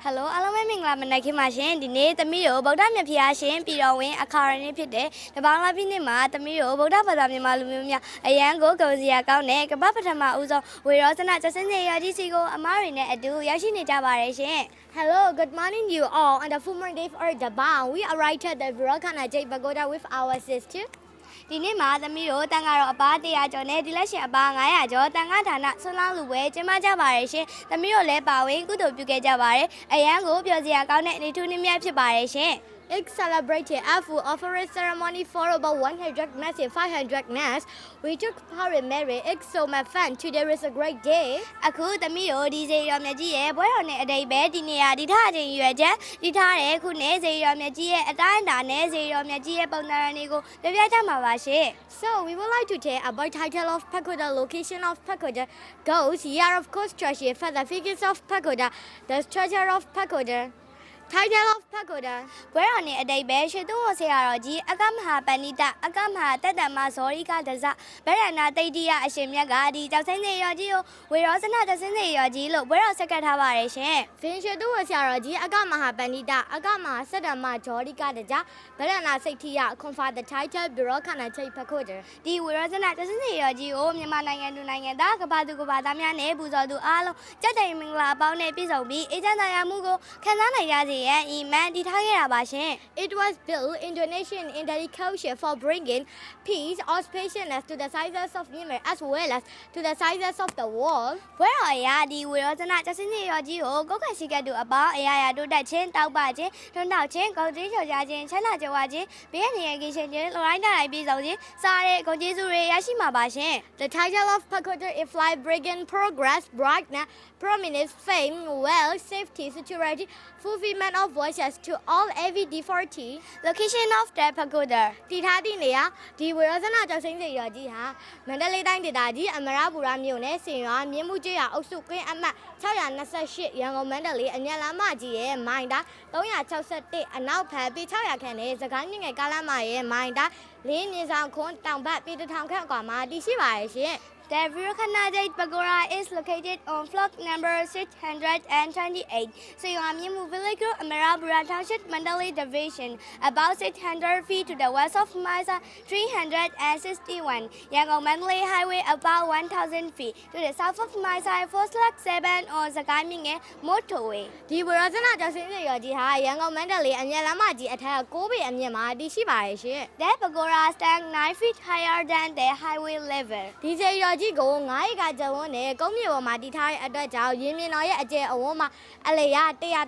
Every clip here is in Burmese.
Hello အားလုံးပဲမင်္ဂလာမနက်ခင်းပါရှင်ဒီနေ့သမီးတို့ဗုဒ္ဓမြတ်ဖျားရှင်ပြည်တော်ဝင်အခါရနေ့ဖြစ်တဲ့တပေါင်းလာပြည့်နေ့မှာသမီးတို့ဗုဒ္ဓဘာသာမြန်မာလူမျိုးများအရန်ကိုဂုဏ်စရာကောင်းတဲ့ကမ္ဘာပထမဦးဆုံးဝေရောစနကျစင်းနေရကြီးစီကိုအမားတွေနဲ့အတူရောက်ရှိနေကြပါတယ်ရှင် Hello, good morning you all. On the former day of the bound, we arrived at the Virokana Jai Pagoda with our sister. ဒီနေ့မှာသမီးတို့တန်ကတော့အပား100ကျော်နဲ့ဒီလက်ရှင်အပား900ကျော်တန်ကဌာနဆွမ်းလောင်းလူပွဲကျင်းပကြပါရရှင်သမီးတို့လည်းပါဝင်ကုသိုလ်ပြုခဲ့ကြပါတယ်အရန်ကိုပျော်စရာကောင်းတဲ့နေ့ထူးနေ့မြတ်ဖြစ်ပါတယ်ရှင် It celebrated a full offering ceremony for about 100 mass and 500 mass. We took part in Mary. It's so much fun. Today is a great day. အခုသမီးတို့ဒီဇေယျမြတ်ကြီးရဲ့ဘွဲတော်နဲ့အတိတ်ပဲဒီနေရာဒီထားခြင်းရွယ်ချက်ဒီထားတဲ့ခုနဲ့ဇေယျမြတ်ကြီးရဲ့အတိုင်းအတာနဲ့ဇေယျမြတ်ကြီးရဲ့ပုံသဏ္ဍာန်တွေကိုပြပြကြမှာပါရှင် So we would like to tell about title of Pagoda, location of Pagoda, goals, year of construction, further figures of Pagoda, the structure of Pagoda. Title of Pagoda. ဘွဲတော်နဲ့အတိတ်ပဲရွှေသူဝဆရာတော်ကြီးအကမဟာပဏိတအကမဟာတတ္တမဇောရိကဒဇဗရဏတိတ်တိယအရှင်မြတ်ကဒီကြောက်စင်းစေရောကြီးကိုဝေရောစနတစင်းစေရောကြီးလို့ဘွဲတော်ဆက်ကပ်ထားပါတယ်ရှင် Finish the work, Sarah. Aga Mahapanita, Aga Mahasadama, Jorika, the Ja, Barana Setia, confide the title, Birokana Chai Pagoda. ဒီဝေရောစနတစင်းစေရောကြီးကိုမြန်မာနိုင်ငံသူနိုင်ငံသားကဘာသူကဘာသားများနဲ့ပူဇော်သူအားလုံးကြက်တိုင်မင်္ဂလာပေါင်းနဲ့ပြည့်စုံပြီးအေးချမ်းသာရမှုကိုခံစားနိုင်ကြစေရန်ဤမှန်တည်ထားခဲ့တာပါရှင် It was built in donation in dedication for bringing peace, auspiciousness to the sizes of Myanmar as well as to the sizes of the world. ဘွဲတော်အရာဒီဝေရောစနတစင်းစေရောကြီးကိုကိုယ်ခန့်ရှိခဲ့သူအပေါင်းအရာရာတို့တက်ချင်းတောက်ပချင်းထွန်းတောက်ချင်းကုန်ကြီးချော်ကြခြင်းချမ်းသာကြွားခြင်းဘေးနေရကိရှင်ချင်းလိုင်းတိုင်းပြည်စုံခြင်းစားတဲ့ကုန်ကျေးဇူးတွေရရှိမှာပါရှင် The title of Pagoda is like bringing progress, brightness, prominence, fame, wealth, safety, security, fulfillment of voices to all every devotee. Location of the pagoda တည်ထားသည့်နေရာဒီဝေရောစနကျောက်စိမ်းစေရောကြီးဟာမန္တလေးတိုင်းဒေသကြီးအမရပူရမြို့နယ်စင်ရွာမြင်းမှုကျေးရွာအုပ်စုကွင်းအမှတ်628ရန်ကုန်မန္တလေးအညလမ်းမကြီးရဲ့မိုင်တိုင်း361အနောက်ဘက်ပေ600ခန့်နဲ့စကိုင်းမြင့်ငယ်ကားလမ်းမရဲ့မိုင်တိုင်းလေးမြင်းဆောင်ခွန်းတောင်ဘက်ပေ1000ခန့်ကွာမှာတည်ရှိပါရဲ့ရှင် The Virokana Jai Pagoda is located on floor number 628, Sayamyamu Village Group, Amarabura Township, Mandalay Division, about 600 feet to the west of Misa, 361, Yangon Mandalay Highway, about 1,000 feet to the south of Misa, 4/7 on Sagaming Motorway. ဒီဝရဇနာကျောက်စိမ်းစေရောကြီးဟာရန်ကုန်မန္တလေးအညလမ်းမကြီးအထက်6ပေအမြင့်မှာတည်ရှိပါရဲ့ရှင် The pagoda stands 9 feet higher than the highway level. ဒီစေရောကြီးကို9ဧကကျယ်ဝန်းနဲ့ကုန်းမြေပေါ်မှာတည်ထားတဲ့အတွက်ကြောင့်ရင်းမြစ်တော်ရဲ့အကျယ်အဝန်းမှာအလေရ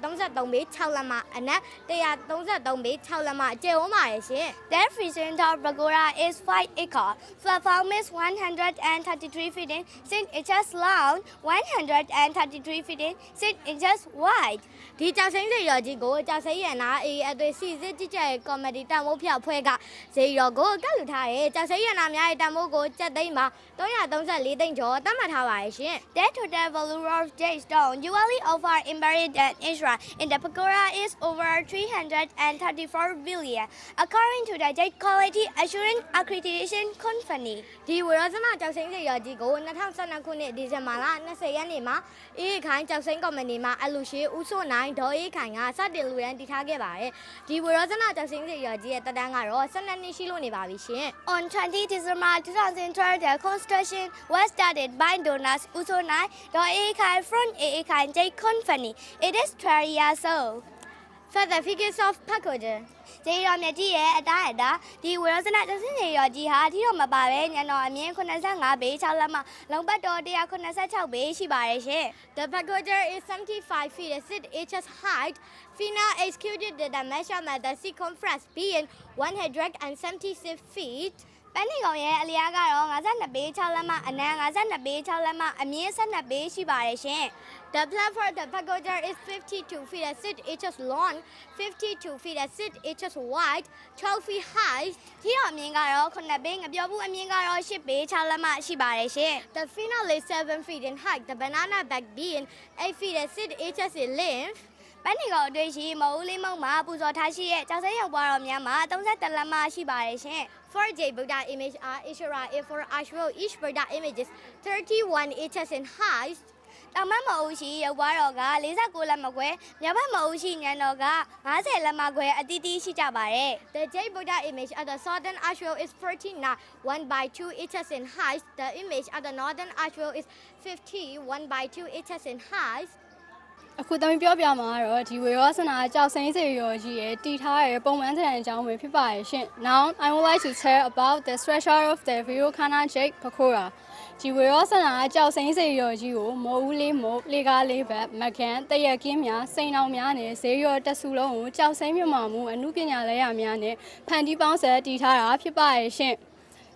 133ပေ6လက်မအနက်133ပေ6လက်မအကျယ်ဝန်းပါရဲ့ရှင် The freezing top pagoda is 5 acres. Platform is 133 feet in, 6 inches long, 133 feet in, 6 inches wide. ဒီကျောက်စိမ်းစေရောကြီးကိုကျောက်စိမ်းရနာအေးအသွေးစီစစ်ကြည့်ကြဲကော်မတီတန်ဖိုးဖျောက်ဖွဲ့ကစေရောကိုကတ်လူထားတဲ့ကျောက်စိမ်းရနာများရဲ့တန်ဖိုးကိုစက်သိန်းမှာ334သိန်းကျော်သတ်မှတ်ထားပါရဲ့ရှင် The total value of jade stone usually over embedded in Israel in the pagoda is over 334 billion, according to the Jade Quality Assurance Accreditation Company. ဒီဝရဇနာကျောက်စိမ်းစေရောကြီးကို2012ခုနှစ်ဒီဇင်ဘာလ20ရက်နေ့မှာအေးခိုင်ကျောက်စိမ်းကော်မတီမှာအလူရှိဦးစိုးနိုင်ဒေါ်အေးခိုင်ကစတင်လူရန်တည်ထားခဲ့ပါတယ်ဒီဝရဇနာကျောက်စိမ်းစေရောကြီးရဲ့တက်တန်းကတော့12နှစ်ရှိလို့နေပါပြီရှင် On 20 December 2012, the construction was started by donors Usonai, Doekai from Ekai Jade Company. It is 12 years old. Further figures of Pagoda ကျေးရောမြကြီးရဲ့အတိုင်းအတာဒီဝေရောစနတစင်းစေရောကြီးဟာအထီတော့မပါပဲညတော်အမြင့်85ပေ6လက်မှလုံပတ်တော်186ပေရှိပါတယ်ရှင် The pagoda is 75 feet 6 inches height. Fina executed the measurement the circumference being 176 feet. ပန်းနေကောင်ရဲ့အလျားကတော့52ပေ6လက်မှအနံ52ပေ6လက်မှအမြင့်12ပေရှိပါတယ်ရှင် The platform of the pagoda is 52 feet 6 inches long, 52 feet 6 inches wide, 12 feet high. ထီတော်အမြင့်ကတော့9ပေငပြောဘူးအမြင့်ကတော့10ပေ6လက်မှရှိပါတယ်ရှင် The final is 7 feet in height. The banana back being 8 feet 6 inches in length. ပန်းနေကောင်အတွေ့ရှိမဟုတ်လေးမုံမှာပူဇော်ထားရှိရဲ့ကျောက်စိမ်းရောက်ပွားတော်များမှာ33လက်မှရှိပါတယ်ရှင် For J Buddha image are Ishvara, for Ashro, each Buddha image is 31 inches in height. တောင်ဘက်မအုပ်ရှိရုပ်ပွားတော်က49လက်မခွဲမြောက်ဘက်မအုပ်ရှိညံတော်က50လက်မခွဲအတီးတီးရှိကြပါတယ် The Jade Buddha image at the southern archway is 49, 1/2 inches in height. The image at the northern archway is 50, 1/2 inches in height. အခုတမီပြောပြမှာတော့ဒီဝေရောစနာကြောက်စိမ့်စေရောကြီးရဲ့တည်ထားတဲ့ပုံမှန်တဲ့အကြောင်းပဲဖြစ်ပါရဲ့ရှင် Now I would like to tell about the structure of the Virokana Jade Pakora. ဒီဝေရောစနာကြောက်စိမ့်စေရောကြီးကိုမိုးဦးလေးမိုးလေကားလေးဘက်မကန်တရကင်းများစိန်အောင်များနဲ့ဈေးရောတဆူလုံးကိုကြောက်စိမ့်မြမှာမှုအမှုပညာလဲရများနဲ့ဖန်တီးပေါင်းဆက်တည်ထားတာဖြစ်ပါရဲ့ရှင်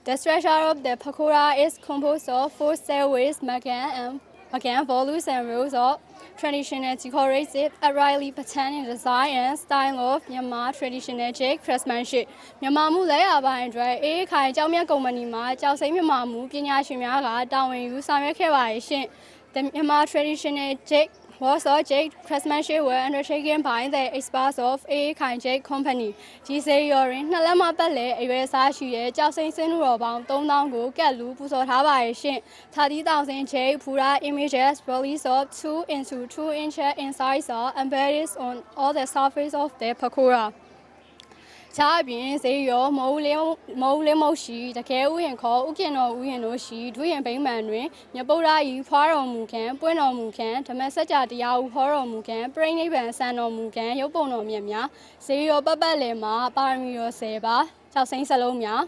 The structure of the Pakora is composed of 4 stairways, magan volutes and rows of traditional decorative, uprightly patterned in design and style of Myanmar traditional jade craftsmanship. မြန်မာမှုလဲရပိုင်းအတွက်အေးခိုင်ကြောင်မြတ်ကုမ္ပဏီမှာကြောက်စိမ့်မြန်မာမှုပညာရှင်များကတာဝန်ယူဆောင်ရွက်ခဲ့ပါရဲ့ရှင် The Myanmar traditional jade was a jade craftsmanship were undertaken by the experts of A. Khai Jade Company. ဒီစေရော်ရင်နှစ်လက်မပတ်လဲအရွယ်စားရှိတဲ့ကြောက်စိမ့်စင်းလူတော်ပေါင်း3000ကိုကက်လူပူဇော်ထားပါရဲ့ရှင်30,000 jade Pura images released of 2 into 2 inches in size are embedded on all the surface of the Pakora. ချာပြင်စေရောမိုးလေးမုတ်ရှိတကယ်ဥယျာဉ်ခေါ်ဥကင်တော်ဥယျာဉ်တို့ရှိဒုယျာဉ်ဗိမှန်တွင်မြပုဒ္ဓဤဖွားတော်မူခံပွင့်တော်မူခံဓမ္မစကြာတရားဟုဟောတော်မူခံပြိဋိနိဗ္ဗာန်ဆံတော်မူခံရုပ်ပုံတော်မြတ်များစေရောပတ်ပတ်လည်မှာပါရမီတော်10ပါးကြောက်စိမ့်စလုံးများ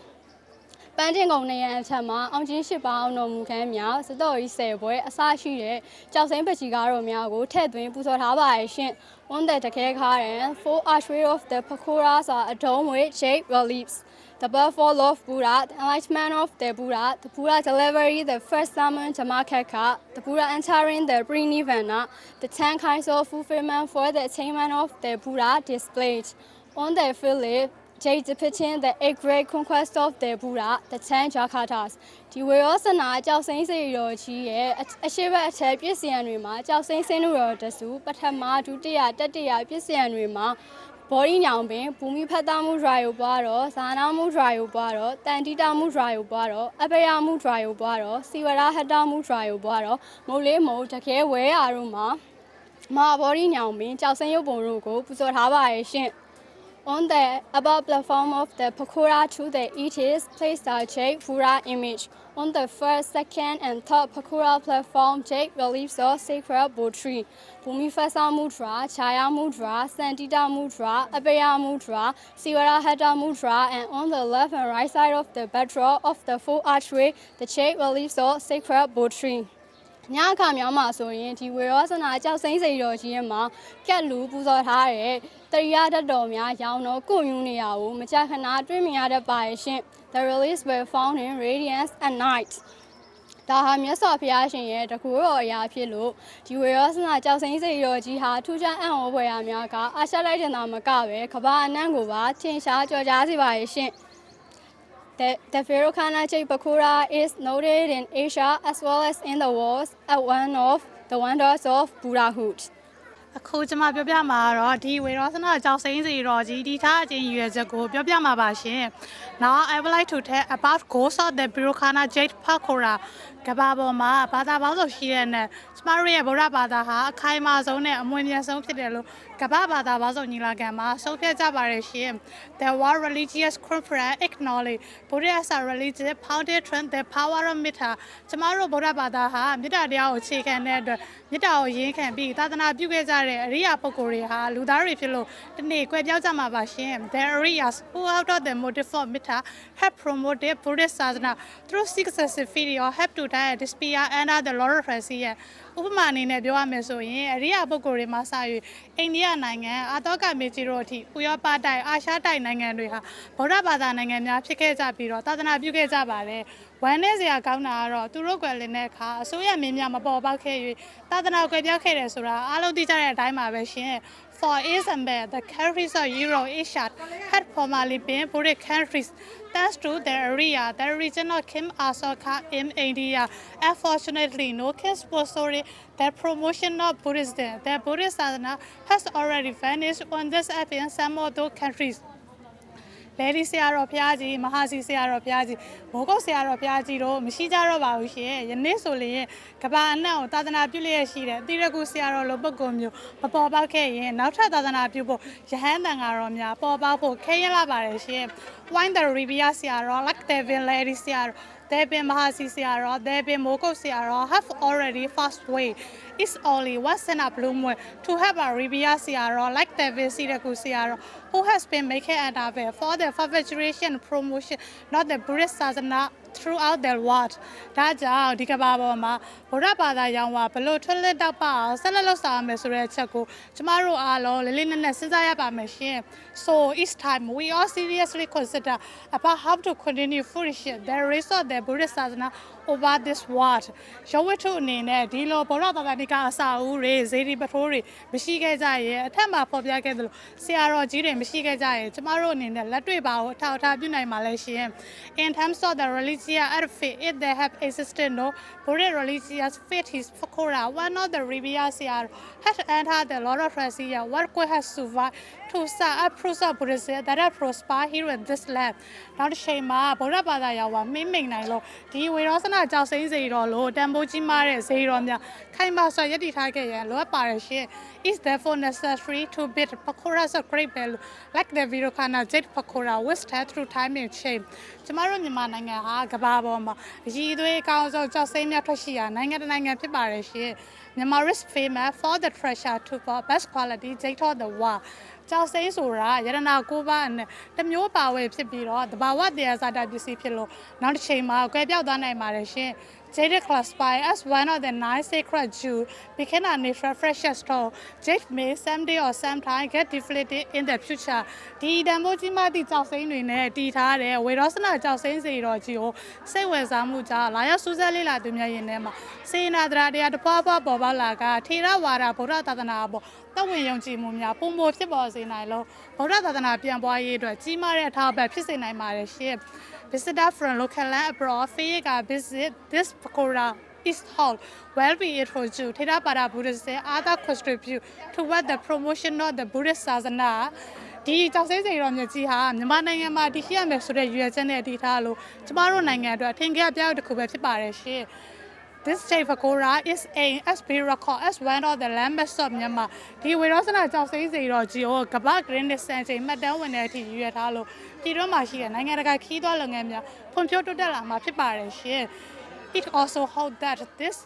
ပန်းတင်ကုံနေရန်အထက်မှာအောင်ချင်း8ပါးအောင်တော်မူခံများစတော်ဤ10ပွဲအစရှိတဲ့ကြောက်စိမ့်ပကြီးကားတော်များကိုထည့်သွင်းပူဇော်ထားပါရဲ့ရှင် On the Takekaran, 4 archways of the Pakoras are adorned with jade reliefs. The birthfall of Buddha, the enlightenment of the Buddha delivery, the first sermon Dhammacakka, the Buddha entering the Nirvana, the 10 kinds of fulfillment for the attainment of the Buddha displayed. On the Philip, jade depicting the 8 great conquest of the Buddha, the 10 Jakatas. ဒီဝေရောစနာကြောက်စိမ့်စေရောကြီးရဲ့အရှိဘအထက်ပြည့်စံတွေမှာကြောက်စိမ့်စင်းတို့တော်တစုပထမဒုတိယတတိယပြည့်စံတွေမှာဘော်ဒီညောင်ပင်ဘူမိဖတ်သားမှု drive ပွားတော့ဇာနာမှု drive ပွားတော့တန်တီတာမှု drive ပွားတော့အပယမှု drive ပွားတော့စီဝရဟတမှု drive ပွားတော့မုတ်လေးမုတ်တခဲဝဲအားတို့မှာမဘော်ဒီညောင်ပင်ကြောက်စိမ့်ရုပ်ပုံတို့ကိုပူဇော်ထားပါရဲ့ရှင်On the above platform of the Pakora to the east is placed a jade Pura image. On the first, second, and third Pakora platform, jade reliefs of sacred poetry. Bhumifasa Mudra, Chaya Mudra, Santita Mudra, Abhaya Mudra, Sivarahata Mudra, and on the left and right side of the bedrock of the full archway, the jade reliefs of sacred poetry. ညခါများမှာဆိုရင်ဒီဝေရောစနာကြောက်စိမ့်စေတော်ကြီးမှာကက်လူပူဇော်ထားတဲ့တရားတတ်တော်များရောင်းတော့ကိုယူနေရကိုမကြာခဏတွေ့မြင်ရတတ်ပါရဲ့ရှင် The reliefs were found in radiance at night ဒါဟာမြတ်စွာဘုရားရှင်ရဲ့တကူတော်အရာဖြစ်လို့ဒီဝေရောစနာကြောက်စိမ့်စေတော်ကြီးဟာထူးခြားအံ့ဩဖွယ်ရာများကအာရှလိုက်တင်တာမကပဲကမ္ဘာအနှံ့ကိုပါထင်ရှားကြော်ကြားစေပါရဲ့ရှင် The Virokana Jade Pakora is noted in Asia as well as in the world as one of the wonders of Buddhahood. အခုကျွန်မပြောပြမှာတော့ဒီဝေရောစနာကြောက်စိမ့်စီတော်ကြီးဒီထားအချင်းရွယ်ချက်ကိုပြောပြမှာပါရှင် Now I would like to tell about ghosts of the Virokana Jade Pakora ကဘာပေါ်မှာဘာသာပေါင်းစုံရှိတဲ့နဲ့ကျမတို့ရဲ့ဗုဒ္ဓဘာသာဟာအခိုင်အမာဆုံးနဲ့အမွေအနှစ်ဆုံးဖြစ်တယ်လို့ကဘာဘာသာပေါင်းစုံညီလာခံမှာဆုံးဖြတ်ကြပါတယ်ရှင် The World Religious Conference acknowledge Buddha as a religion founded on the power of metta ကျမတို့ဗုဒ္ဓဘာသာဟာမေတ္တာတရားကိုအခြေခံတဲ့အတွက်မေတ္တာကိုရင်းခံပြီးသာသနာပြုခဲ့ကြတဲ့အရိယာပုဂ္ဂိုလ်တွေဟာလူသားတွေဖြစ်လို့ဒီနေ့ကွယ်ပြောက်ကြမှာပါရှင် The Ariyas who out of the motive of metta have promoted Buddhist sadhana through successive videos have to die despair and the Lord of Christ ရဲ့ဥပမာအနေနဲ့ပြောရမယ်ဆိုရင်အရိယာပုဂ္ဂိုလ်တွေမှာစ၍အိန္ဒိယနိုင်ငံအာတောကမေကြီးတို့အထိဥရောပတိုက်အာရှတိုက်နိုင်ငံတွေဟာဗုဒ္ဓဘာသာနိုင်ငံများဖြစ်ခဲ့ကြပြီးတော့သာသနာပြုခဲ့ကြပါတယ်ဝမ်းနည်းစရာကောင်းတာကတော့သူတို့ကွယ်လင်တဲ့အခါအစိုးရမင်းများမပေါ်ပေါက်ခဲ့၍သာသနာကွယ်ပြောက်ခဲ့တယ်ဆိုတာအားလုံးသိကြတဲ့အတိုင်းပါပဲရှင် For example, the countries of Euro-Asia had formerly been Buddhist countries. Thanks to the area, the regional Kim Ashoka in India, unfortunately, no case sponsored the promotion of Buddhism. The Buddhist sadhana has already vanished on this earth in some of those countries. Lady ဆရာတော်ဘုရားကြီးမဟာစီဆရာတော်ဘုရားကြီးမိုးကုတ်ဆရာတော်ဘုရားကြီးတို့မရှိကြတော့ပါဘူးရှင်ယနေ့ဆိုရင်ကဘာအနှံ့ကိုသာသနာပြုလျက်ရှိတယ်တိရကုဆရာတော်လိုပုဂ္ဂိုလ်မျိုးမပေါ်ပေါက်ခဲ့ရင်နောက်ထပ်သာသနာပြုဖို့ယဟန်တန်ဃာတော်များပေါ်ပေါက်ဖို့ခဲရလာပါတယ်ရှင် Wine the Ribia ဆရာတော် like Devin Lady ဆရာတော် They've been Mahasi Siara, they've been Moko Siara, have already fast way. It's only once in a blue moon to have a Ribia Siara like the Vesiraku Siara, who has been making an aware for the favorization promotion, not the Buddhist Sasana throughout the world. Daja, Dikababa, Urabada Yawa, below to let up our Salalosa Mesurechaku, tomorrow Alo, Lilin and Sizayaba machine. So each time we all seriously consider about how to continue flourishing the resort the Buddhist Sadhana over this world. Show it to Nina, Dilo, Borata, Sao, Zeri Batori, Michiga Jay, Tama Pobiakel, Sierra Jiri, Michiga Jay, tomorrow Nina, Latriba, Tauta, Bunai, Malaysia. In terms of the religious outfit, if they have existed, no, Buddhist religious faith is Fakura, one of the Ribia Siar, has entered the Lord of Rasia, what could have survived to start a process Buddhism that are prosper here in this land. Not Shema, Borabada Yawa, Miming Nilo, the Wirosana Jose Zero, Damboji Mare, Zeronia, Kaimasa Yeditake, Loa Parish, is therefore necessary to bid Pakoras of great value, like the Virokana Jet Pakora, which had through time and shame. Tomorrow Nimananga, Gababoma, Jidwe Council, Josemia Toshia, Nanga Pibarish, Namaris famous for the treasure to for best quality, take all the war. ကျောက်စိမ်းဆိုတာရတနာကိုပါနဲ့တမျိုးပါဝယ်ဖြစ်ပြီးတော့တဘာဝတရားစာတပစ္စည်းဖြစ်လို့နောက်တစ်ချိန်မှာကွဲပြောက်သွားနိုင်ပါတယ်ရှင် Jade classified as one of the 9 sacred jewels became a natural precious stone. Jade may someday or sometime get deflated in the future. ဒီတန်ဖိုးကြီးမှသည့်ကျောက်စိမ်းတွေနဲ့တည်ထားတဲ့ဝေရောစနာကျောက်စိမ်းစီတော်ကြီးကိုစိတ်ဝင်စားမှုကြောင့်လာရောက်စူးစမ်းလေ့လာသူများရင်ထဲမှာစေနာဒရာတရားတစ်ပွားပွားပေါ်ပေါက်လာကထေရဝါဒဗုဒ္ဓသာသနာပေါ်တဝင်ယုံကြည်မှုများပုံပေါ်ဖြစ်ပေါ်စေနိုင်လို့ဗုဒ္ဓသာသနာပြန်ပွားရေးအတွက်ကြီးမားတဲ့အထောက်အပံ့ဖြစ်စေနိုင်ပါတယ်ရှင် Visitor from local and abroad feel visit this Pakora East Hall where we introduce Theravada Buddhism and other contribute toward the promotion of the Buddhist Sasana. ဒီကျောက်စိမ်းစိန်တော်မြတ်ကြီးဟာမြန်မာနိုင်ငံမှာတည်ရှိရမယ်ဆိုတဲ့ရည်ရွယ်ချက်နဲ့တည်ထားလို့ကျမတို့နိုင်ငံအတွက်ထင်ရှားပြတစ်ခုပဲဖြစ်ပါတယ်ရှင် This Jade Pakora is aimed as be recorded as one of the landmarks of Myanmar. ဒီဝေရောစနာကျောက်စိမ်းစိန်တော်ကြီးကိုကမ္ဘာ့ Green Distance မှတ်တမ်းဝင်တဲ့အထိရည်ရွယ်ထားလို့ပြည်တွင်းမှာရှိတဲ့နိုင်ငံတကာခီးသွွားလုပ်ငန်းများဖွံ့ဖြိုးတိုးတက်လာမှာဖြစ်ပါတယ်ရှင် It also holds that this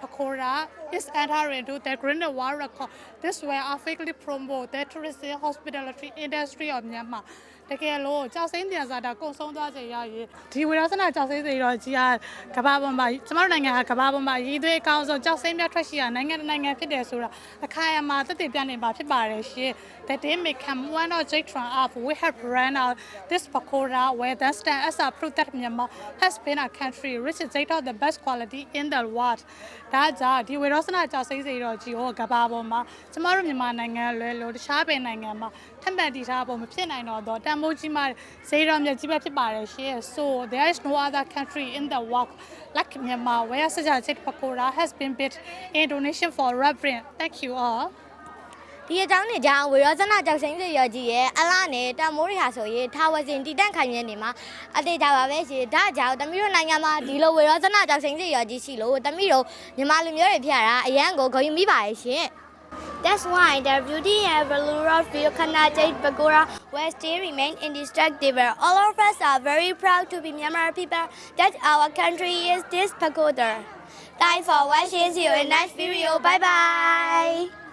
Pakora is entering into the Green World Record. This will effectively promote the tourism hospitality industry of Myanmar. တကယ်လို့ကျောက်စိမ်းတရားစာတာကုန်ဆုံးသွားစေရရင်ဒီဝေရောစနာကျောက်စိမ်းစီတော်ကြီးကကမ္ဘာပေါ်မှာကျမတို့နိုင်ငံဟာကမ္ဘာပေါ်မှာရည်သွေးအကောင်းဆုံးကျောက်စိမ်းများထွက်ရှိရာနိုင်ငံဖြစ်တယ်ဆိုတာအခိုင်အမာသက်သေပြနေပါဖြစ်ပါတယ်ရှင် That they may come one of Jatron of we have run out this Pakora where that stand as a proof that Myanmar has been a country which is of the best quality in the world. ဒါကြောင့်ဒီဝေရောစနာကျောက်စိမ်းစီတော်ကြီးကိုကမ္ဘာပေါ်မှာကျမတို့မြန်မာနိုင်ငံလွယ်လို့တခြားပင်နိုင်ငံမှာထပ်မံတည်ထားဖို့မဖြစ်နိုင်တော့တန်ဖိုးကြီးမှဈေးတော်မြတ်ကြီးပဲဖြစ်ပါတယ်ရှင် So there is no other country in the world like Myanmar where such a Jade Pakora has been built in donation for reverence. Thank you all. ဒီအကြောင်းနဲ့ကြောင့်ဝေရောစနာကျောက်စိမ်းစိရကြီးရဲ့အလားနဲ့တမိုးရီဟာဆိုရင်ထာဝစဉ်တည်တံ့ခိုင်မြဲနေမှာအသေးကြပါပဲရှင်ဒါကြောင့်တမီးတို့နိုင်ငံမှာဒီလိုဝေရောစနာကျောက်စိမ်းစိရကြီးရှိလို့တမီးတို့မြန်မာလူမျိုးတွေဖြစ်ရတာအရန်ကိုဂုဏ်ယူမိပါရဲ့ရှင် That's why the beauty and value of Virokana Jade Pakora will still remain indestructible. All of us are very proud to be Myanmar people that our country is this pagoda. Thanks for watching. See you in next video. Bye bye.